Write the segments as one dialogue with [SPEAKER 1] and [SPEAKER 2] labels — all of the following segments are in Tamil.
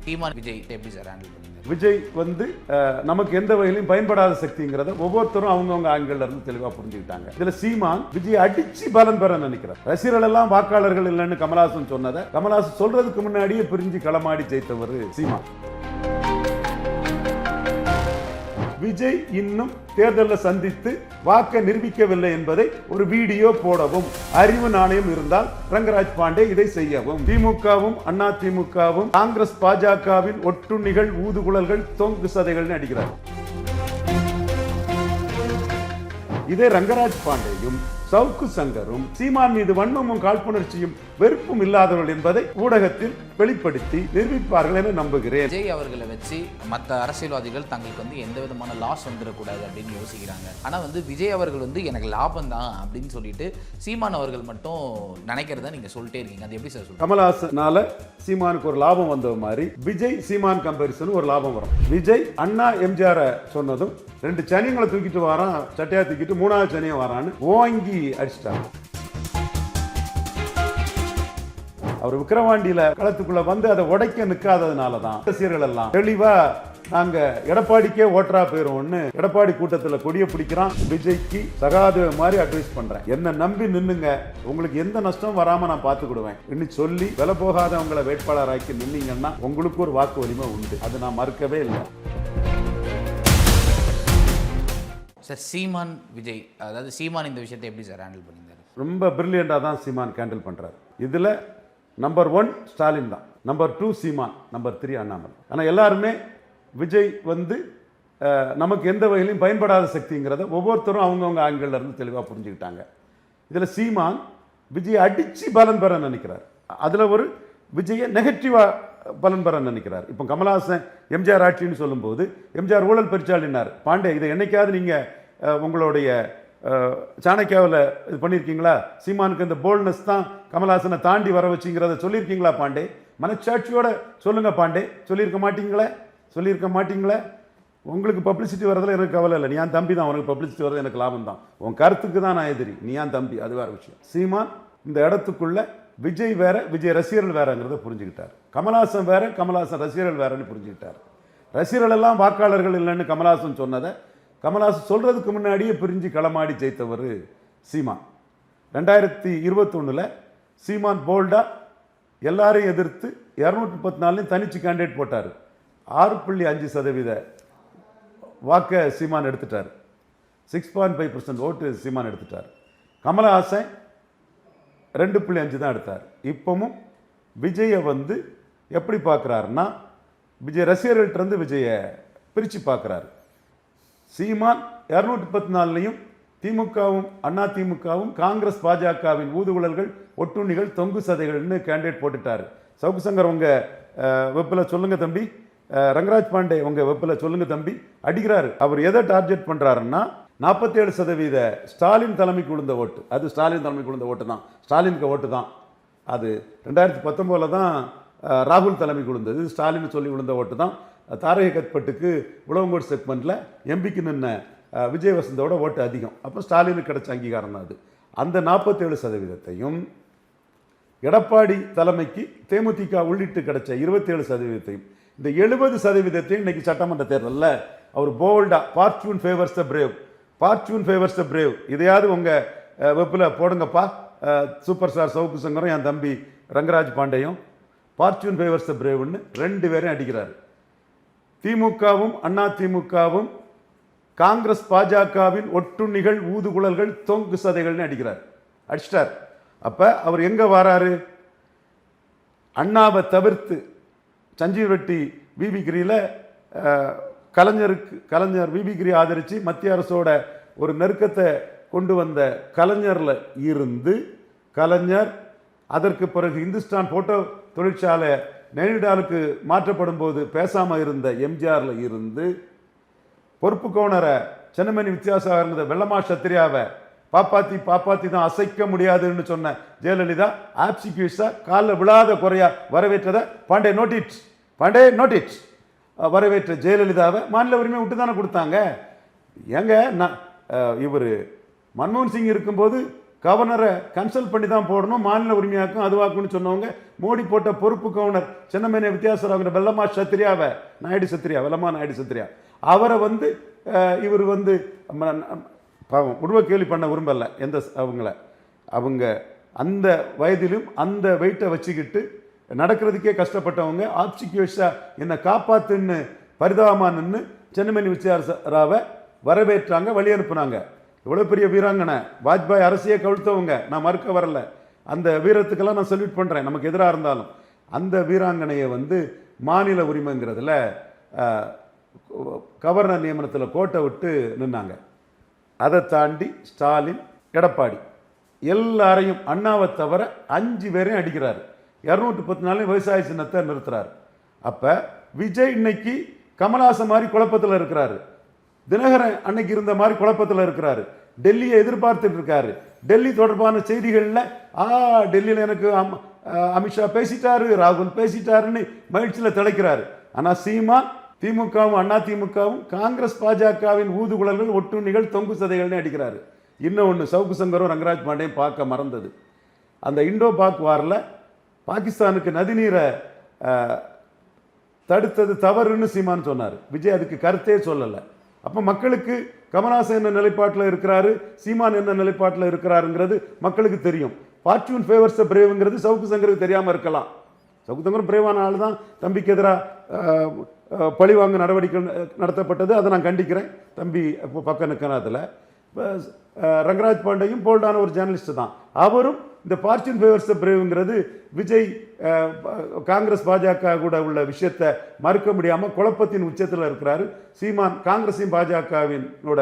[SPEAKER 1] சீமான் விஜய் எப்படி சார் ஹேண்டில் பண்ணுங்க?
[SPEAKER 2] விஜய் நமக்கு எந்த வகையிலும் பயன்படாத சக்திங்கிறத ஒவ்வொருத்தரும் அவங்கவுங்க ஆண்கள்ல இருந்து தெளிவா புரிஞ்சுக்கிட்டாங்க. இதுல சீமான் விஜய் அடிச்சு பலன் பெற நினைக்கிறார். ரசிகர்கள் எல்லாம் வாக்காளர்கள் இல்லைன்னு கமலஹாசன் சொன்னதை கமலஹாசன் சொல்றதுக்கு முன்னாடியே பிரிஞ்சு களமாடி ஜெயித்தவர் சீமான். விஜய் இன்னும் தேர்தலில் சந்தித்து வாக்க நிரூபிக்கவில்லை என்பதை ஒரு வீடியோ போடவும், அறிவு நாணயம் இருந்தால் ரங்கராஜ் பாண்டே இதை செய்யவும். திமுகவும் அண்ணா திமுகவும் காங்கிரஸ் பாஜகவின் ஒட்டுண்ணிகள், ஊதுகுழல்கள், தொங்கு சதைகள் அடிக்கிறார். இதே ரங்கராஜ் பாண்டேயும் சவுக்கு சங்கரும் சீமான் மீது வன்மமும் காழ்ப்புணர்ச்சியும் வெறுப்பும் இல்லாதவர்கள் என்பதை ஊடகத்தில் வெளிப்படுத்தி நிரூபிப்பார்கள் என நம்புகிறேன்.
[SPEAKER 1] விஜய் அவர்களை வச்சு மற்ற அரசியல்வாதிகள் தங்களுக்கு எந்த விதமான லாஸ் வந்துடக்கூடாது அப்படின்னு யோசிக்கிறாங்க. ஆனா விஜய் அவர்கள் எனக்கு லாபம் தான் அப்படின்னு சொல்லிட்டு சீமான் அவர்கள் மட்டும் நினைக்கிறத நீங்க சொல்லிட்டே இருக்கீங்க. அது எப்படி சார் சொல்லுங்க?
[SPEAKER 2] கமலஹாசனால சீமானுக்கு ஒரு லாபம் வந்த மாதிரி விஜய் சீமான் கம்பேரிசன் ஒரு லாபம் வரும். விஜய் அண்ணா எம்ஜிஆர் சொன்னதும் 2 சனியங்களை தூக்கிட்டு வரான், சட்டையா தூக்கிட்டு 3வது சனியை வரான்னு ஓங்கி அடிச்சிட்டாங்க. அவர் விக்கிரவாண்டியில களத்துக்குள்ள வந்து அதை உடைக்க நிற்காததுனால தான் ரசிகர்கள் எல்லாம் தெளிவா நாங்க எடப்பாடிக்கே ஓட்டரா போயிருவோம்னு எடப்பாடி கூட்டத்துல கொடிய பிடிக்கிறான். விஜய்க்கு சகாதேவ மாதிரி அட்வைஸ் பண்றேன், என்ன நம்பி நின்னுங்க, உங்களுக்கு எந்த நஷ்டம் வராம நான் பாத்துக்கிடுவேன் இன்னும் சொல்லி விலை போகாதவங்களை வேட்பாளராக்கி நின்னீங்கன்னா உங்களுக்கு ஒரு வாக்கு வலிமை உண்டு. அது நான் மறுக்கவே இல்லை.
[SPEAKER 1] சார் சீமான் விஜய், அதாவது சீமான் இந்த விஷயத்தை எப்படி சார் ஹேண்டில் பண்ணியிருந்தாரு?
[SPEAKER 2] ரொம்ப பிரில்லியண்டாக தான் சீமான் ஹேண்டில் பண்ணுறாரு. இதில் நம்பர் 1 ஸ்டாலின் தான், நம்பர் 2 சீமான், நம்பர் 3 அண்ணாமலை. ஆனால் எல்லாருமே விஜய் நமக்கு எந்த வகையிலும் பயன்படாத சக்திங்கிறத ஒவ்வொருத்தரும் அவங்கவுங்க ஆண்கள்ல இருந்து தெளிவாக புரிஞ்சுக்கிட்டாங்க. இதில் சீமான் விஜய் அடித்து பலன் பெற நினைக்கிறார். அதில் ஒரு விஜயை நெகட்டிவாக பலன் பெற நினைக்கிறார். இப்போ கமலஹாசன் எம்ஜிஆர் ஆட்சின்னு சொல்லும்போது எம்ஜிஆர் ஊழல் பெருச்சாளினார். பாண்டே, இதை என்னைக்காவது நீங்கள் உங்களுடைய சாணக்கியாவில் இது பண்ணியிருக்கீங்களா? சீமானுக்கு இந்த போல்ட்னஸ் தான் கமலஹாசனை தாண்டி வர வச்சுங்கிறத சொல்லியிருக்கீங்களா பாண்டே? மனச்சாட்சியோட சொல்லுங்க பாண்டே. சொல்லியிருக்க மாட்டீங்களே. உங்களுக்கு பப்ளிசிட்டி வரதில் எனக்கு கவலை இல்லை. நீ ஏன் தம்பி தான், உனக்கு பப்ளிசிட்டி வரது எனக்கு லாபம் தான். உன் கருத்துக்கு தான் நான் எதிரி, நீ ஏன் தம்பி, அது வேறு விஷயம். சீமான் இந்த இடத்துக்குள்ள விஜய் வேற, விஜய் ரசிகர்கள் வேறங்கிறத புரிஞ்சுக்கிட்டார். கமலஹாசன் வேற, கமலஹாசன் ரசிகர்கள் வேறன்னு புரிஞ்சுக்கிட்டார். ரசிகர்கள் எல்லாம் வாக்காளர்கள் இல்லைன்னு கமலஹாசன் சொன்னதை கமலஹாசன் சொல்றதுக்கு முன்னாடியே பிரிஞ்சு களமாடி ஜெயித்தவர் சீமான். 2021 சீமான் போல்டா எல்லாரையும் எதிர்த்து 234 தனிச்சு கேண்டிடேட் போட்டார். 6.5% வாக்க சீமான் எடுத்துட்டார். 6.5% ஓட்டு சீமான் எடுத்துட்டார். கமலஹாசன் 2.5 தான் எடுத்தார். இப்பவும் விஜயை எப்படி பார்க்குறாருன்னா, விஜய் ரசிகர்கள்ட்ட இருந்து விஜயை பிரித்து பார்க்குறாரு. சீமான் 234 திமுகவும் அண்ணா திமுகவும் காங்கிரஸ் பாஜகவின் ஊதுகுழல்கள், ஒட்டுண்ணிகள், தொங்கு சதைகள்னு கேண்டிடேட் போட்டுட்டார். சவுக்கு சங்கர் உங்க வெப்பில் சொல்லுங்க தம்பி, ரங்கராஜ் பாண்டே உங்க வெப்பில் சொல்லுங்க தம்பி அடிக்கிறாரு. அவர் எதை டார்கெட் பண்றாருன்னா 47% ஸ்டாலின் தலைமைக்கு விழுந்த ஓட்டு. அது ஸ்டாலின் தலைமைக்கு விழுந்த ஓட்டு தான், ஸ்டாலினுக்கு ஓட்டு தான். அது 2019 தான் ராகுல் தலைமைக்கு விழுந்தது. ஸ்டாலின் சொல்லி விழுந்த ஓட்டு தான். தாரக கத்பட்டுக்கு உழவங்கோடு செக்மெண்ட்டில் எம்பிக்கு நின்ன விஜய் வசந்தோட ஓட்டு அதிகம். அப்போ ஸ்டாலினுக்கு கிடைச்ச அங்கீகாரம் தான் அது. அந்த 47%ஐயும் எடப்பாடி தலைமைக்கு தேமுதிக உள்ளிட்டு கிடைச்ச 27%ஐயும் இந்த 70%ஐயும் இன்னைக்கு சட்டமன்ற தேர்தலில் அவர் போல்டா ஃபார்ச்சூன் ஃபேவர்ஸ் த பிரேவ் இதையாவது உங்கள் வெப்பில் போடுங்கப்பா. சூப்பர் ஸ்டார் சவுக்கு சங்கரும் என் தம்பி ரங்கராஜ் பாண்டேயும் ஃபார்ச்சூன் ஃபேவர்ஸ் த பிரேவ்னு 2 பேரையும் அடிக்கிறார். திமுகவும் அண்ணா திமுகவும் காங்கிரஸ் பாஜகவின் ஒட்டுண்ணிகள், ஊதுகுழல்கள், தொங்கு சதைகள்னு அடிச்சிட்டார். அப்ப அவர் எங்க வராரு? அண்ணாவை தவிர்த்து சஞ்சீவ் ரெட்டி விபிகிரியில கலைஞர் விபிகிரி ஆதரிச்சு மத்திய அரசோட ஒரு நெருக்கத்தை கொண்டு வந்த கலைஞர்ல இருந்து கலைஞர் அதற்கு பிறகு இந்துஸ்தான் போட்டோ தொழிற்சாலை நெய்டாலுக்கு மாற்றப்படும் போது பேசாம இருந்த எம்ஜிஆர்ல இருந்து பொறுப்பு கவுனரை சென்னமணி வித்யாசாகர் வெள்ளமா சத்திரியாவை பாப்பாத்தி தான் அசைக்க முடியாதுன்னு சொன்ன ஜெயலலிதா ஆப்சிக்யூஸா காலில் விழாத குறையா வரவேற்றதை பாண்டே நோட்டிட் வரவேற்ற ஜெயலலிதாவை மாநில உரிமை விட்டு தானே கொடுத்தாங்க. ஏங்க இவர் மன்மோகன் சிங் இருக்கும்போது கவர்னரை கன்சல்ட் பண்ணி தான் போடணும், மாநில உரிமையாக்கும் அதுவாக்குன்னு சொன்னவங்க மோடி போட்ட பொறுப்பு கவர்னர் சின்னமேனே வித்தியாசராவங்க வெல்லம்மா சத்திரியாவை வெல்லம்மா நாயுடு சத்திரியா அவரை வந்து இவர் வந்து பாவம் உருவ கேள்வி பண்ண விரும்பல அவங்க அந்த வயதிலும் அந்த வெயிட்டை வச்சுக்கிட்டு நடக்கிறதுக்கே கஷ்டப்பட்டவங்க ஆப்சிக்யூஷா என்னை காப்பாத்துன்னு பரிதாபமா நின்று சின்னமேனி வித்தியாசராவை வரவேற்றாங்க, வழி அனுப்புனாங்க. இவ்வளோ பெரிய வீராங்கனை, வாஜ்பாய் அரசியை கவிழ்த்தவங்க, நான் மறுக்க வரல, அந்த வீரத்துக்கெல்லாம் நான் சல்யூட் பண்ணுறேன், நமக்கு எதிராக இருந்தாலும். அந்த வீராங்கனையை வந்து மாநில உரிமைங்கிறதுல கவர்னர் நியமனத்தில் கோட்டை விட்டு நின்னாங்க. அதை தாண்டி ஸ்டாலின், எடப்பாடி எல்லாரையும் அண்ணாவை தவிர 5 பேரையும் அடிக்கிறாரு. 214 விவசாய சின்னத்தை நிறுத்துறாரு. அப்போ விஜய் இன்னைக்கு கமல்ஹாசன் மாதிரி குழப்பத்தில் இருக்கிறாரு, தினகரன் அன்னைக்கு இருந்த மாதிரி குழப்பத்தில் இருக்கிறாரு, டெல்லியை எதிர்பார்த்துட்டு இருக்காரு. டெல்லி தொடர்பான செய்திகளில் டெல்லியில் எனக்கு அமித்ஷா பேசிட்டாரு, ராகுல் பேசிட்டாருன்னு மகிழ்ச்சியில் திளைக்கிறாரு. ஆனால் சீமான் திமுகவும் அண்ணா திமுகவும் காங்கிரஸ் பாஜகவின் ஊதுகுழல்கள், ஒட்டுண்ணிகள், தொங்கு சதைகள்னு அடிக்கிறாரு. இன்னொன்று சவுக்கு சங்கரும் ரங்கராஜ் பாண்டியும் பார்க்க மறந்தது, அந்த இண்டோ பாக் வாரில் பாகிஸ்தானுக்கு நதிநீரை தடுத்தது தவறுன்னு சீமான் சொன்னார். விஜய் அதுக்கு கருத்தே சொல்லலை. அப்போ மக்களுக்கு கமல்ஹாசன் என்ன நிலைப்பாட்டில் இருக்கிறாரு, சீமான் என்ன நிலைப்பாட்டில் இருக்கிறாருங்கிறது மக்களுக்கு தெரியும். ஃபார்ச்சூன் ஃபேவர்ஸ் பிரேவுங்கிறது சவுக்கு சங்கருக்கு தெரியாமல் இருக்கலாம். சவுக்கு சங்கரும் பிரேவான ஆள் தான். தம்பிக்கு எதிராக பழிவாங்க நடவடிக்கை நடத்தப்பட்டது, அதை நான் கண்டிக்கிறேன். தம்பி இப்போ பக்கம் நிற்கிறதுல ரங்கராஜ் பாண்டையும் போல்டான ஒரு ஜேர்னலிஸ்ட் தான். அவரும் இந்த ஃபார்ச்சூன் ஃபேவர்ஸ் பிரேவுங்கிறது விஜய் காங்கிரஸ் பாஜக கூட உள்ள விஷயத்தை மறுக்க முடியாமல் குழப்பத்தின் உச்சத்தில் இருக்கிறாரு. சீமான் காங்கிரஸையும் பாஜகவினோட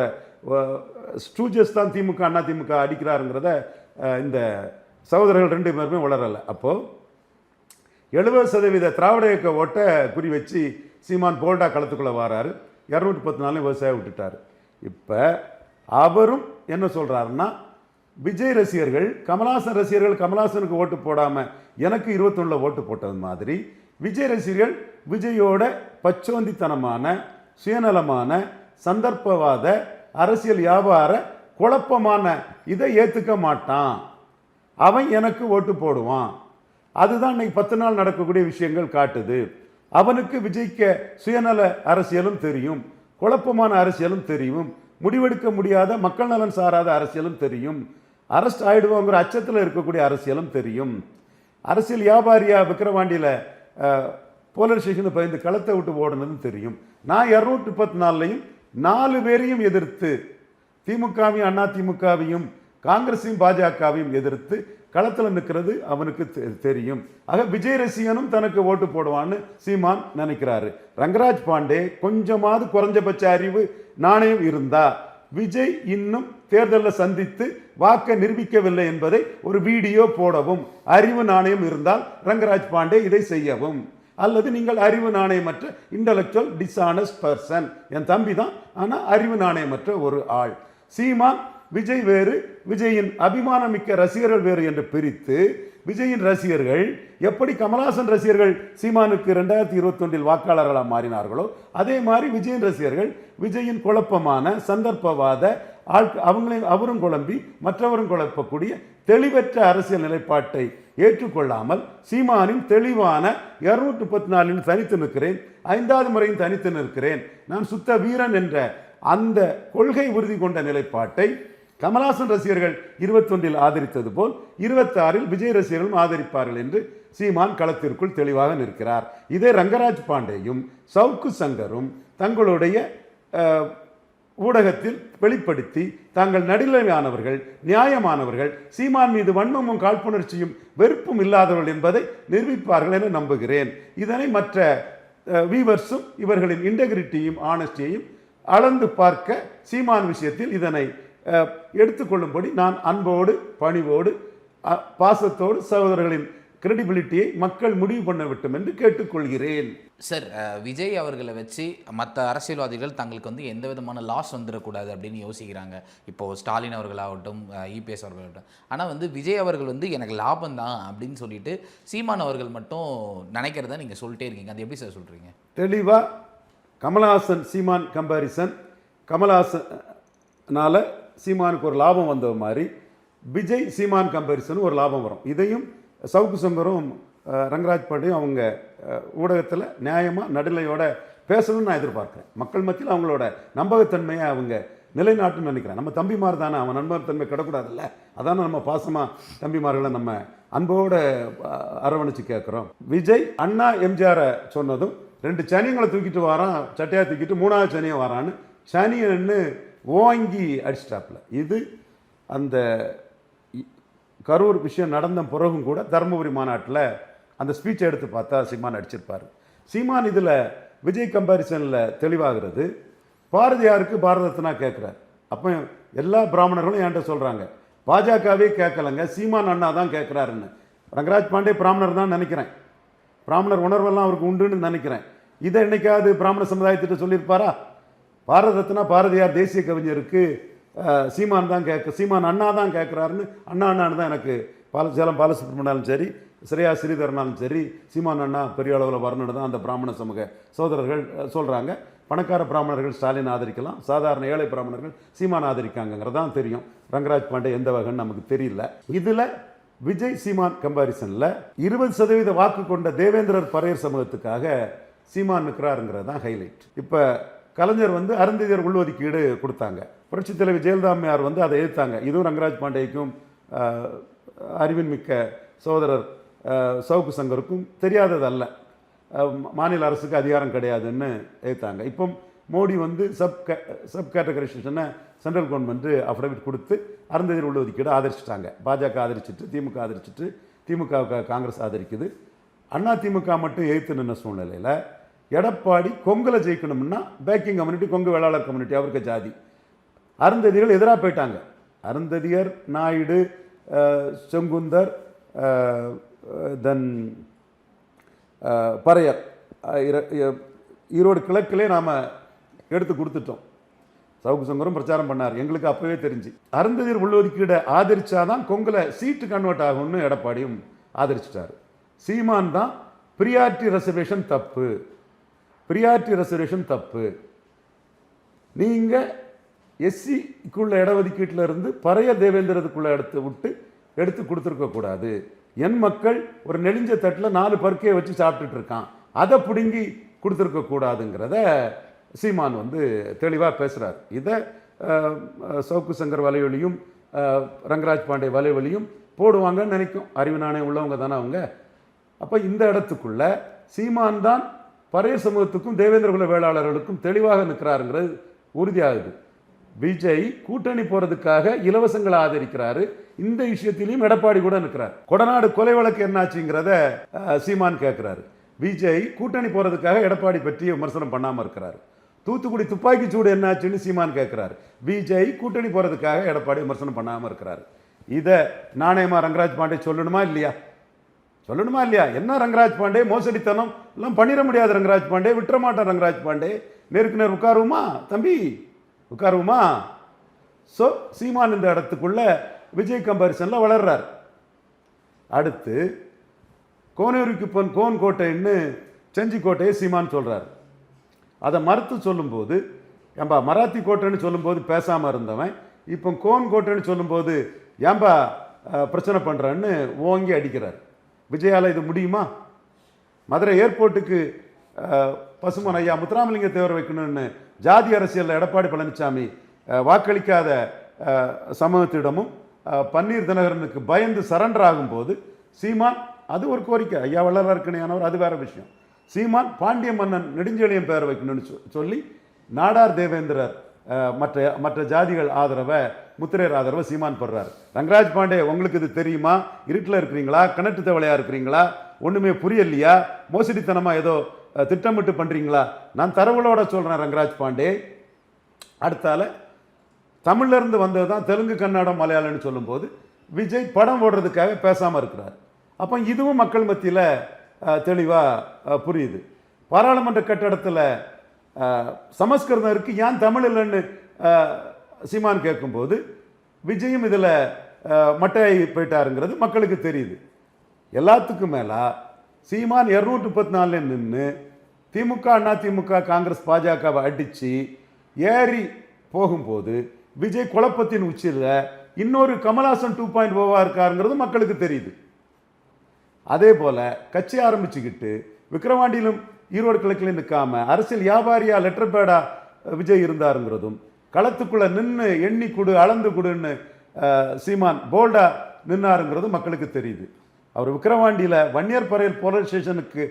[SPEAKER 2] ஸ்டூஜஸ் தான் திமுக அண்ணா திமுக அடிக்கிறாருங்கிறத இந்த சகோதரர்கள் 2 பேருமே உளரலை. அப்போது 70% திராவிட இயக்க ஓட்டை குறி வச்சு சீமான் போல்டா களத்துக்குள்ளே வராரு. 214 விவசாயம் விட்டுட்டார். இப்போ அவரும் என்ன சொல்கிறாருன்னா, விஜய் ரசிகர்கள் கமல்ஹாசன் ரசிகர்கள் கமல்ஹாசனுக்கு ஓட்டு போடாமல் எனக்கு 21 ஓட்டு போட்டது மாதிரி விஜய் ரசிகர்கள் விஜயோட பச்சோந்தித்தனமான, சுயநலமான, சந்தர்ப்பவாத, அரசியல் வியாபார, குழப்பமான இதை ஏற்றுக்க மாட்டான், அவன் எனக்கு ஓட்டு போடுவான். அதுதான் இன்னைக்கு 10 நாள் நடக்கக்கூடிய விஷயங்கள் காட்டுது. அவனுக்கு விஜய்க்க சுயநல அரசியலும் தெரியும், குழப்பமான அரசியலும் தெரியும், முடிவெடுக்க முடியாத மக்கள் நலன் சாராத அரசியலும் தெரியும், அரெஸ்ட் ஆயிடுவோங்கிற அச்சத்தில் இருக்கக்கூடிய அரசியலும் தெரியும். அரசியல் வியாபாரியா விக்கிரவாண்டியில் போலீஸ் ஸ்டேஷன் பயந்து களத்தை விட்டு ஓடணும்னு தெரியும். நான் 234லையும் 4 பேரையும் எதிர்த்து, திமுகவையும் அண்ணா திமுகவையும் காங்கிரஸையும் பாஜகவையும் எதிர்த்து களத்தில் நிற்கிறது அவனுக்கு தெரியும். ஆக விஜய் ரசிகனும் தனக்கு ஓட்டு போடுவான்னு சீமான் நினைக்கிறாரு. ரங்கராஜ் பாண்டே கொஞ்சமாவது குறைஞ்சபட்ச அறிவு நாணயம் இருந்தா விஜய் இன்னும் தேர்தலில் சந்தித்து வாக்கை நிரூபிக்கவில்லை என்பதை ஒரு வீடியோ போடவும், அறிவு நாணயம் இருந்தால் ரங்கராஜ் பாண்டே இதை செய்யவும். அல்லது நீங்கள் அறிவு நாணயமற்ற இன்டலெக்சுவல் டிஸ்ஆனஸ்ட் பர்சன், என் தம்பி தான் ஆனால் அறிவு நாணயமற்ற ஒரு ஆள். சீமான் விஜய் வேறு, விஜயின் அபிமானமிக்க ரசிகர்கள் வேறு என்று பிரித்து, விஜயின் ரசிகர்கள் எப்படி கமல்ஹாசன் ரசிகர்கள் சீமானுக்கு 2021 வாக்காளர்களாக மாறினார்களோ அதே மாதிரி விஜயின் ரசிகர்கள் விஜயின் குழப்பமான சந்தர்ப்பவாத அவரும் குழம்பி மற்றவரும் குழப்பக்கூடிய தெளிவற்ற அரசியல் நிலைப்பாட்டை ஏற்றுக்கொள்ளாமல் சீமானின் தெளிவான 214 தனித்து நிற்கிறேன், 5வது முறையும் தனித்து நிற்கிறேன், நான் சுத்த வீரன் என்ற அந்த கொள்கை உறுதி கொண்ட நிலைப்பாட்டை கமல்ஹாசன் ரசிகர்கள் 21 ஆதரித்தது போல் 26 விஜய் ரசிகர்களும் ஆதரிப்பார்கள் என்று சீமான் களத்திற்குள் தெளிவாக நிற்கிறார். இதே ரங்கராஜ் பாண்டேயும் சவுக்கு சங்கரும் தங்களுடைய ஊடகத்தில் வெளிப்படுத்தி தாங்கள் நடுநிலையானவர்கள், நியாயமானவர்கள், சீமான் மீது வன்மமும் காழ்ப்புணர்ச்சியும் வெறுப்பும் இல்லாதவர்கள் என்பதை நிரூபிப்பார்கள் என நம்புகிறேன். இதனை மற்ற வீவர்ஸும் இவர்களின் இன்டெகிரிட்டியும் ஆனஸ்டியையும் அளந்து பார்க்க சீமான் விஷயத்தில் இதனை எடுத்துக்கொள்ளும்படி நான் அன்போடு, பணிவோடு, பாசத்தோடு சகோதரர்களின் கிரெடிபிலிட்டியை மக்கள் முடிவு பண்ண விட்டும் என்று கேட்டுக்கொள்கிறேன்.
[SPEAKER 1] சார், விஜய் அவர்களை வச்சு மற்ற அரசியல்வாதிகள் தங்களுக்கு வந்து எந்த விதமான லாஸ் வந்துடக்கூடாது அப்படின்னு யோசிக்கிறாங்க. இப்போது ஸ்டாலின் அவர்களாகட்டும், இபிஎஸ் அவர்களாகட்டும். ஆனால் வந்து விஜய் அவர்கள் வந்து எனக்கு லாபம் தான் அப்படின்னு சொல்லிட்டு சீமான் அவர்கள் மட்டும் நினைக்கிறத நீங்கள் சொல்லிட்டே இருக்கீங்க. அது எப்படி சார் சொல்கிறீங்க?
[SPEAKER 2] தெளிவாக கமல்ஹாசன் சீமான் கம்பாரிசன், கமல்ஹாசனால் சீமானுக்கு ஒரு லாபம் வந்த மாதிரி விஜய் சீமான் கம்பேரிசன் ஒரு லாபம் வரும். இதையும் சவுக்கு சங்கரும் ரங்கராஜ் பாண்டியும் அவங்க ஊடகத்தில் நியாயமாக நடுநிலையோட பேசணும்னு நான் எதிர்பார்க்குறேன். மக்கள் மத்தியில் அவங்களோட நம்பகத்தன்மையை அவங்க நிலைநாட்டுன்னு நினைக்கிறேன். நம்ம தம்பிமார் தானே, அவன் நம்பகத்தன்மை கிடக்கூடாதுல்ல. அதான நம்ம பாசமாக தம்பிமார்களை நம்ம அன்போடு அரவணைச்சு கேட்குறோம். விஜய் அண்ணா எம்ஜிஆரை சொன்னதும் 2 சனியங்களை தூக்கிட்டு வரான், சட்டையாக தூக்கிட்டு 3வது சனியை வரான்னு சனியன்னு ஓங்கி அடிச்சிட்டாப்புல. இது அந்த கரூர் விஷயம் நடந்த பிறகும் கூட தருமபுரி மாநாட்டில் அந்த ஸ்பீச்சை எடுத்து பார்த்தா சீமான் அடிச்சிருப்பார். சீமான் இதில் விஜய் கம்பேரிசனில் தெளிவாகிறது. பாரதியாருக்கு பாரத ரத்னா கேட்குறாரு. அப்போ எல்லா பிராமணர்களும் என்கிட்ட சொல்கிறாங்க, பாஜகவே கேட்கலைங்க, சீமான் அண்ணா தான் கேட்குறாருன்னு. ரங்கராஜ் பாண்டே பிராமணர் தான் நினைக்கிறேன், பிராமணர் உணர்வெல்லாம் அவருக்கு உண்டுன்னு நினைக்கிறேன். இதை என்னைக்காவது பிராமண சமுதாயத்திட்ட சொல்லியிருப்பாரா? பாரத ரத்னா பாரதியார் தேசிய கவிஞருக்கு சீமான் அண்ணா தான் கேட்குறாருன்னு அண்ணான்னு தான் எனக்கு சேலம் பாலசுப்ரமணியாலும் சரி, ஸ்ரேயா ஸ்ரீதரனாலும் சரி, சீமான் அண்ணா பெரிய அளவில் வரணுன்னு தான் அந்த பிராமண சமூக சகோதரர்கள் சொல்கிறாங்க. பணக்கார பிராமணர்கள் ஸ்டாலின் ஆதரிக்கலாம், சாதாரண ஏழை பிராமணர்கள் சீமான் ஆதரிக்காங்கிறதான் தெரியும். ரங்கராஜ் பாண்டே எந்த வகைன்னு நமக்கு தெரியல. இதில் விஜய் சீமான் கம்பாரிசனில் 20% வாக்கு கொண்ட தேவேந்திரர் பறையர் சமூகத்துக்காக சீமான் நிற்கிறாருங்கிறது தான் ஹைலைட். இப்போ கலைஞர் அருந்ததியர் உள்ஒதுக்கீடு கொடுத்தாங்க. புரட்சித் தலைவர் ஜெயலலிதாமையார் அதை எதிர்த்தாங்க. இதுவும் ரங்கராஜ் பாண்டேக்கும் அறிவின் மிக்க சகோதரர் சவுக்கு சங்கருக்கும் தெரியாததல்ல. மாநில அரசுக்கு அதிகாரம் கிடையாதுன்னு எதிர்த்தாங்க. இப்போ மோடி சப் கேட்டகரைசேஷனை சென்ட்ரல் கவர்மெண்ட் அஃபிடவிட் கொடுத்து அருந்ததியர் உள்ளொதுக்கீடு ஆதரிச்சிட்டாங்க. பாஜக ஆதரிச்சிட்டு, திமுக ஆதரிச்சிட்டு, திமுக காங்கிரஸ் ஆதரிக்குது. அண்ணா திமுக மட்டும் எதிர்த்து நின்ற சூழ்நிலையில் Edappadi கொங்குல ஜெயிக்கணும்னா packing community, Kongu Vellalar community, அவருக்கு ஜாதி அருந்ததியர்கள் எதிராக போயிட்டாங்க. அருந்ததியர், நாயுடு, செங்குந்தர், தென் பறையர், ஈரோடு கிழக்கிலே நாம் எடுத்து கொடுத்துட்டோம். சவுக்கு சங்கரும் பிரச்சாரம் பண்ணார், எங்களுக்கு அப்பவே தெரிஞ்சு. அருந்ததியர் உள்ளொதுக்கீடை ஆதரிச்சாதான் கொங்குல சீட்டு கன்வெர்ட் ஆகும்னு எடப்பாடியும் ஆதரிச்சிட்டார். சீமான் தான் பிரியாரிட்டி ரெசர்வேஷன் தப்பு, பிரியாரிட்டி ரெசர்வேஷன் தப்பு, நீங்கள் எஸ்சிக்குள்ள இடஒதுக்கீட்டில் இருந்து பறைய தேவேந்திரத்துக்குள்ள எடுத்து கொடுத்துருக்கக்கூடாது. என் மக்கள் ஒரு நெளிஞ்ச தட்டில் 4 பருக்கையை வச்சு சாப்பிட்டுட்டு இருக்கான், அதை பிடுங்கி கொடுத்துருக்கக்கூடாதுங்கிறத சீமான் தெளிவாக பேசுகிறார். இதை சவுக்கு சங்கர் வலைவலியும் ரங்கராஜ் பாண்டே வலைவலியும் போடுவாங்கன்னு நினைக்கும். அறிவு நாணயம் உள்ளவங்க தானே அவங்க. அப்போ இந்த இடத்துக்குள்ள சீமான் தான் பறையர் சமூகத்துக்கும் தேவேந்திர குல வேளாளர்களுக்கும் தெளிவாக நிற்கிறாருங்கிறது உறுதியாகுது. விஜய் கூட்டணி போறதுக்காக இலவசங்களை ஆதரிக்கிறாரு. இந்த விஷயத்திலையும் எடப்பாடி கூட நிற்கிறார். கொடநாடு கொலை வழக்கு என்னாச்சுங்கிறத சீமான் கேட்கிறாரு. விஜய் கூட்டணி போறதுக்காக எடப்பாடி பற்றி விமர்சனம் பண்ணாம இருக்கிறாரு. தூத்துக்குடி துப்பாக்கி சூடு என்னாச்சுன்னு சீமான் கேட்கிறாரு. விஜய் கூட்டணி போறதுக்காக எடப்பாடி விமர்சனம் பண்ணாம இருக்கிறாரு. இதை நாணயமா ரங்கராஜ் பாண்டே சொல்லணுமா இல்லையா? சொல்லணுமா இல்லையா? என்ன ரங்கராஜ் பாண்டே மோசடித்தனம் எல்லாம் பண்ணிட முடியாது. ரங்கராஜ் பாண்டே விட்டுற மாட்டான். ரங்கராஜ் பாண்டே நேருக்கு நேர் உட்காருமா தம்பி, உட்காருமா? ஸோ சீமான் இந்த இடத்துக்குள்ள விஜய் கம்பாரிசனில் வளர்றார். அடுத்து கோனூருக்கு பொன் கோன் கோட்டைன்னு செஞ்சி கோட்டையை சீமான் சொல்றார். அதை மறுத்து சொல்லும்போது, ஏன்பா மராத்தி கோட்டைன்னு சொல்லும்போது பேசாமல் இருந்தவன் இப்போ கோன் கோட்டைன்னு சொல்லும்போது ஏன்பா பிரச்சனை பண்ணுறான்னு ஓங்கி அடிக்கிறார். விஜயால இது முடியுமா? மதுரை ஏர்போர்ட்டுக்கு பசுமன் ஐயா முத்துராமலிங்க தேவர் வைக்கணும்னு ஜாதி அரசியலில் எடப்பாடி பழனிசாமி வாக்களிக்காத சமூகத்திடமும் பன்னீர் தினகரனுக்கு பயந்து சரண்டர் ஆகும்போது சீமான், அது ஒரு கோரிக்கை, ஐயா வள்ளலாருக்கணையானவர், அது வேற விஷயம். சீமான் பாண்டிய மன்னன் நெடுஞ்செழியன் பெயர் வைக்கணும்னு சொல்லி நாடார் தேவேந்திரர் மற்ற ஜாதிகள் ஆதரவை, முத்திரையர் ஆதரவை சீமான் படுறார். ரங்கராஜ் பாண்டே, உங்களுக்கு இது தெரியுமா? இருட்டில் இருக்கிறீங்களா? கணட்டு தவளையா இருக்கிறீங்களா? ஒன்றுமே புரியலையா? மோசடித்தனமாக ஏதோ திட்டமிட்டு பண்ணுறீங்களா? நான் தரவுகளோட சொல்கிறேன் ரங்கராஜ் பாண்டே. அடுத்தால தமிழ்லேருந்து வந்தது தான் தெலுங்கு, கன்னடம், மலையாளம்னு சொல்லும்போது விஜய் படம் ஓடுறதுக்காக பேசாமல் இருக்கிறார். அப்போ இதுவும் மக்கள் மத்தியில் தெளிவாக புரியுது. பாராளுமன்ற கட்டடத்தில் சமஸ்கிருதம் இருக்கு, ஏன் தமிழ் இல்லைன்னு சீமான் கேட்கும்போது விஜயும் இதில் மட்டையாகி போயிட்டாருங்கிறது மக்களுக்கு தெரியுது. எல்லாத்துக்கும் மேலே சீமான் 234 நின்று திமுக, அதிமுக, காங்கிரஸ், பாஜகவை அடித்து ஏறி போகும்போது விஜய் குழப்பத்தின் உச்சியில் இன்னொரு கமல்ஹாசன் 2.0 இருக்காருங்கிறது மக்களுக்கு தெரியுது. அதே போல கட்சி ஆரம்பிச்சுக்கிட்டு விக்கிரவாண்டியிலும் ஈரோடு கிழக்கிலும் நிற்காம அரசியல் வியாபாரியா லெட்டர் பேடா விஜய் இருந்தாருங்கிறதும், களத்துக்குள்ள நின்று எண்ணி கொடு அளந்து கொடுன்னு சீமான் போல்டா நின்னாருங்கிறது மக்களுக்கு தெரியுது. அவர் விக்கிரவாண்டியில் வன்னியர் பறையல் போலீஸ் ஸ்டேஷனுக்கு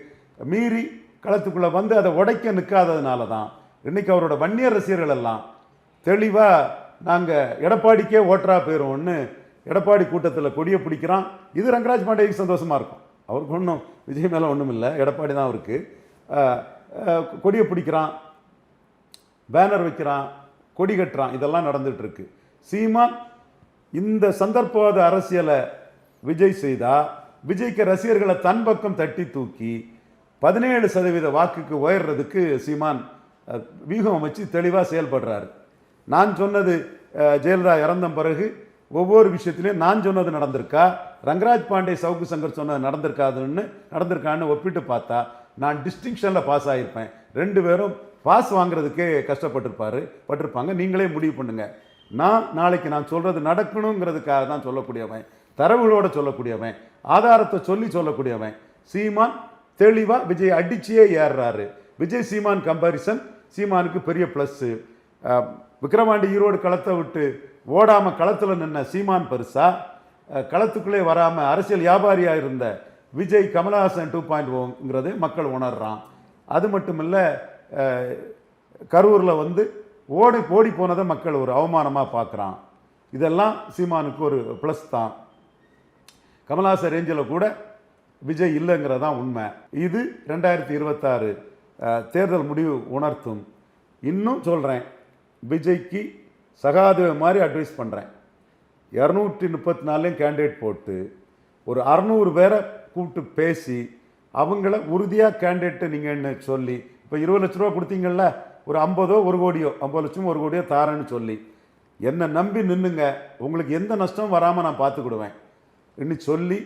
[SPEAKER 2] மீறி களத்துக்குள்ள வந்து அதை உடைக்க நிற்காததுனால தான் இன்னைக்கு அவரோட வன்னியர் ரசிகர்கள் எல்லாம் தெளிவாக நாங்கள் எடப்பாடிக்கே ஓட்டரா போயிடுவோம்னு எடப்பாடி கூட்டத்தில் கொடியை பிடிக்கிறான். இது ரங்கராஜ் பாண்டேக்கு சந்தோஷமா இருக்கும். அவருக்கு ஒன்றும் விஜய் மேலே ஒன்றும் இல்லை, எடப்பாடி தான் அவருக்கு. கொடியை பிடிக்கிறான், பேனர் வைக்கிறான், கொடி கட்டுறான், இதெல்லாம் நடந்துட்டு இருக்கு. சீமான் இந்த சந்தர்ப்பவாத அரசியலை விஜய் செய்தா விஜய்க்கு ரசிகர்களை தன் பக்கம் தட்டி தூக்கி 17% வாக்குக்கு உயர்றதுக்கு சீமான் வியூகம் அமைச்சு தெளிவாக செயல்படுறாரு. நான் சொன்னது ஜெயலலிதா இறந்த பிறகு ஒவ்வொரு விஷயத்திலையும் நான் சொன்னது நடந்திருக்கா, ரங்கராஜ் பாண்டே சவுக்கு சங்கர் சொன்னது நடந்திருக்கான்னு ஒப்பிட்டு பார்த்தா நான் டிஸ்டிங்ஷனில் பாஸ் ஆகியிருப்பேன். 2 பேரும் பாஸ் வாங்குறதுக்கே பட்டிருப்பாங்க. நீங்களே முடிவு பண்ணுங்க. நாளைக்கு நான் சொல்றது நடக்கணுங்கிறதுக்காக தான் சொல்லக்கூடியவன், தரவுகளோட சொல்லக்கூடியவன், ஆதாரத்தை சொல்லக்கூடியவன். சீமான் தெளிவா விஜய் அடிச்சியே ஏறுறாரு. விஜய் சீமான் கம்பாரிசன் சீமானுக்கு பெரிய பிளஸ். விக்கிரவாண்டி ஈரோடு களத்தை விட்டு ஓடாம களத்தில் நின்ன சீமான் பெருசா, களத்துக்குள்ளே வராம அரசியல் வியாபாரியா இருந்த விஜய் கமல்ஹாசன் 2.0ங்கிறதை மக்கள் உணர்றான். அது மட்டும் இல்லை, கரூரில் வந்து ஓடி போனதை மக்கள் ஒரு அவமானமாக பார்க்குறான். இதெல்லாம் சீமானுக்கு ஒரு ப்ளஸ் தான். கமல்ஹாசன் ரேஞ்சில் கூட விஜய் இல்லைங்கிறதான் உண்மை. இது 2026 தேர்தல் முடிவு உணர்த்தும். இன்னும் சொல்கிறேன், விஜய்க்கு சகாதேவ மாதிரி அட்வைஸ் பண்ணுறேன். 234 கேண்டிடேட் போட்டு ஒரு 600 பேரை கூப்பிட்டு பேசி அவங்கள உறுதியாக கேண்டிடேட்டு நீங்கன்னு சொல்லி, இப்போ 20 லட்ச ரூபா கொடுத்தீங்கல்ல, ஒரு 50 லட்சம் 1 கோடியோ தாரேன்னு சொல்லி என்னை நம்பி நின்றுங்க, உங்களுக்கு எந்த நஷ்டம் வராமல் நான் பார்த்துக்கிடுவேன் இன்னும் சொல்லி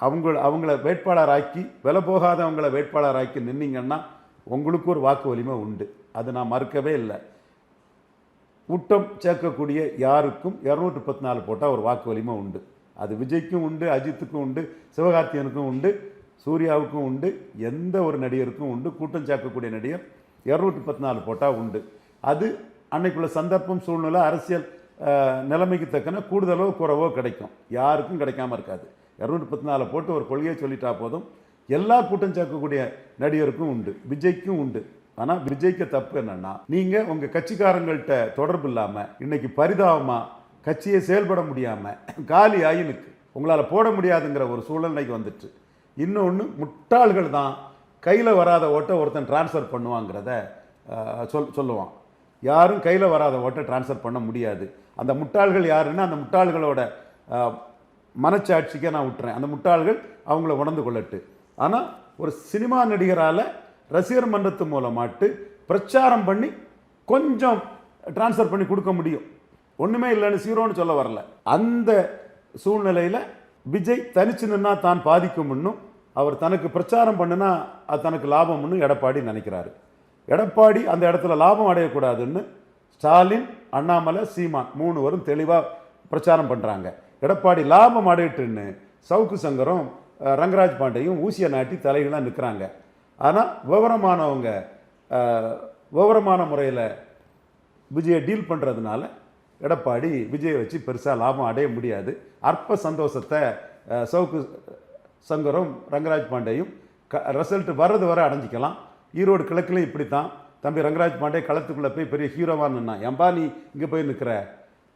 [SPEAKER 2] அவங்கள வேட்பாளராக்கி, விலை போகாதவங்களை வேட்பாளராக்கி நின்னீங்கன்னா உங்களுக்கு ஒரு வாக்கு வலிமை உண்டு. அது நான் மறுக்கவே இல்லை. கூட்டம் சேர்க்கக்கூடிய யாருக்கும் 234 போட்டால் ஒரு வாக்கு வலிமை உண்டு. அது விஜய்க்கும் உண்டு, அஜித்துக்கும் உண்டு, சிவகார்த்தியனுக்கும் உண்டு, சூர்யாவுக்கும் உண்டு, எந்த ஒரு நடிகருக்கும் உண்டு. கூட்டம் சேர்க்கக்கூடிய நடிகர் 234 போட்டால் உண்டு. அது அன்னைக்குள்ள சந்தர்ப்பம், சூழ்நிலை, அரசியல் நிலைமைக்கு தக்கன கூடுதலோ குறைவோ கிடைக்கும். யாருக்கும் கிடைக்காம இருக்காது. 234 போட்டு ஒரு கொள்கையை சொல்லிட்டா போதும். எல்லா கூட்டம் சேர்க்கக்கூடிய நடிகருக்கும் உண்டு, விஜய்க்கும் உண்டு. ஆனால் விஜய்க்கு தப்பு என்னன்னா, நீங்கள் உங்கள் கட்சிக்காரங்கள்ட்ட தொடர்பு இல்லாமல் இன்னைக்கு பரிதாபமாக கட்சியை செயல்பட முடியாமல் காலி ஆயினுக்கு உங்களால் போட முடியாதுங்கிற ஒரு சூழ்நிலைக்கு வந்துட்டு. இன்னொன்று, முட்டாள்கள் தான் கையில் வராத ஓட்டை ஒருத்தன் டிரான்ஸ்ஃபர் பண்ணுவாங்கிறத சொல்லுவான். யாரும் கையில் வராத ஓட்டை டிரான்ஸ்ஃபர் பண்ண முடியாது. அந்த முட்டாள்கள் யாருன்னா, அந்த முட்டாள்களோட மனச்சாட்சிக்கே நான் விட்டுறேன். அந்த முட்டாள்கள் அவங்கள உணர்ந்து கொள்ளட்டு. ஆனால் ஒரு சினிமா நடிகரால் ரசிகர் மன்றத்து மூலமாட்டு பிரச்சாரம் பண்ணி கொஞ்சம் டிரான்ஸ்ஃபர் பண்ணி கொடுக்க முடியும். ஒன்றுமே இல்லைன்னு சீரோன்னு சொல்ல வரல. அந்த சூழ்நிலையில் விஜய் தனிச்சு நின்னா தான் பாதிக்கும்னும், அவர் தனக்கு பிரச்சாரம் பண்ணுனா அது தனக்கு லாபம்னு எடப்பாடி நினைக்கிறாரு. எடப்பாடி அந்த இடத்துல லாபம் அடையக்கூடாதுன்னு ஸ்டாலின், அண்ணாமலை, சீமான் 3 பேரும் தெளிவாக பிரச்சாரம் பண்ணுறாங்க. எடப்பாடி லாபம் அடையிட்டுன்னு சவுக்கு சங்கரும் ரங்கராஜ் பாண்டேயும் ஊசியை நாட்டி தலைகளாக நிற்கிறாங்க. ஆனால் விவரமான முறையில் விஜயை டீல் பண்ணுறதுனால எடப்பாடி விஜயை வச்சு பெருசாக லாபம் அடைய முடியாது. அற்ப சந்தோஷத்தை சவுக்கு சங்கரும் ரங்கராஜ் பாண்டேயும் ரிசல்ட் வர்றது வரை அடைஞ்சிக்கலாம். ஈரோடு கிழக்குலையும் இப்படி தான். தம்பி ரங்கராஜ் பாண்டே களத்துக்குள்ளே போய் பெரிய ஹீரோவாக நின்னா, ஏம்பா நீ இங்கே போய் நிற்கிற,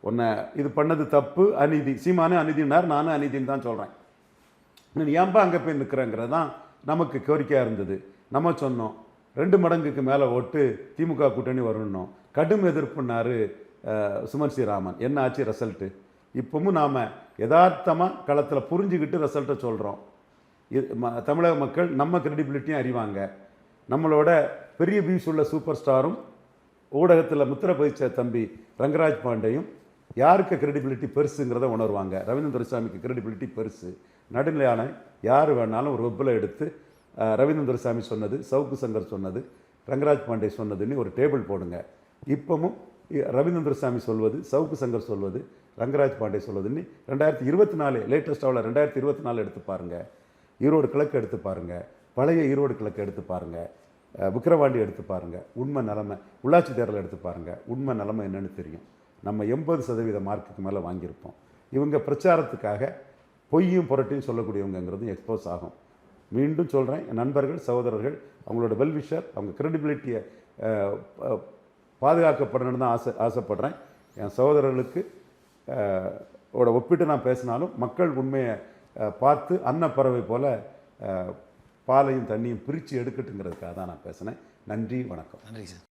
[SPEAKER 2] உன்னை இது பண்ணது தப்பு, அநீதி. சீமானே அநீதினார், நானும் அநீதின்னு தான் சொல்கிறேன். நீ ஏம்பா அங்கே போய் நிற்கிறேங்கிறது தான் நமக்கு கோரிக்கையாக இருந்தது. நம்ம சொன்னோம் 2 மடங்குக்கு மேலே ஓட்டு திமுக கூட்டணி வரணும். கடும் எதிர்ப்புனாரு சுமன் ஸ்ரீராமன். என்ன ஆச்சு ரிசல்ட்டு? இப்பவும் நாம் யதார்த்தமாக களத்தில் புரிஞ்சுக்கிட்டு ரிசல்ட்டை சொல்கிறோம். தமிழக மக்கள் நம்ம கிரெடிபிலிட்டியும் அறிவாங்க. நம்மளோட பெரிய வியூஸ் உள்ள சூப்பர் ஸ்டாரும் ஊடகத்தில் முத்திரை பதிச்ச தம்பி ரங்கராஜ் பாண்டேயும் யாருக்கு கிரெடிபிலிட்டி பெருசுங்கிறத உணர்வாங்க. ரவீந்திரன் துரைசாமிக்கு கிரெடிபிலிட்டி பெருசு. நடுநிலையான யார் வேணாலும் ஒரு வெப்பில் எடுத்து ரவீந்திரன் துரைசாமி சொன்னது, சவுக்கு சங்கர் சொன்னது, ரங்கராஜ் பாண்டே சொன்னதுன்னு ஒரு டேபிள் போடுங்க. இப்பவும் ரவீந்திரன் துரைசாமி சொல்வது, சவுக்கு சங்கர் சொல்வது, ரங்கராஜ் பாண்டே சொல்லுது. 2024 லேட்டஸ்டாவில் 2024 எடுத்து பாருங்கள், ஈரோடு கிழக்கு எடுத்து பாருங்கள், பழைய ஈரோடு கிழக்கு எடுத்து பாருங்கள், விக்கிரவாண்டி எடுத்து பாருங்கள், உண்மை நிலைமை, உள்ளாட்சி தேர்தல் எடுத்து பாருங்கள், உண்மை நிலைமை என்னன்னு தெரியும். நம்ம 80% மார்க்குக்கு மேலே வாங்கியிருப்போம். இவங்க பிரச்சாரத்துக்காக பொய்யும் புரட்டியும் சொல்லக்கூடியவங்கிறது எக்ஸ்போஸ் ஆகும். மீண்டும் சொல்கிறேன், என் நண்பர்கள், சகோதரர்கள், அவங்களோட வெல்விஷர், அவங்க கிரெடிபிலிட்டியை பாதுகாக்கப்படணும்னு தான் ஆசைப்படுறேன். என் சகோதரர்களுக்கு ஒப்பிட்டு நான் பேசினாலும் மக்கள் உண்மையை பார்த்து அன்னப்பறவை போல் பாலையும் தண்ணியும் பிரித்து எடுக்கட்டுங்கிறதுக்காக தான் நான் பேசினேன். நன்றி, வணக்கம்.
[SPEAKER 1] நன்றி சார்.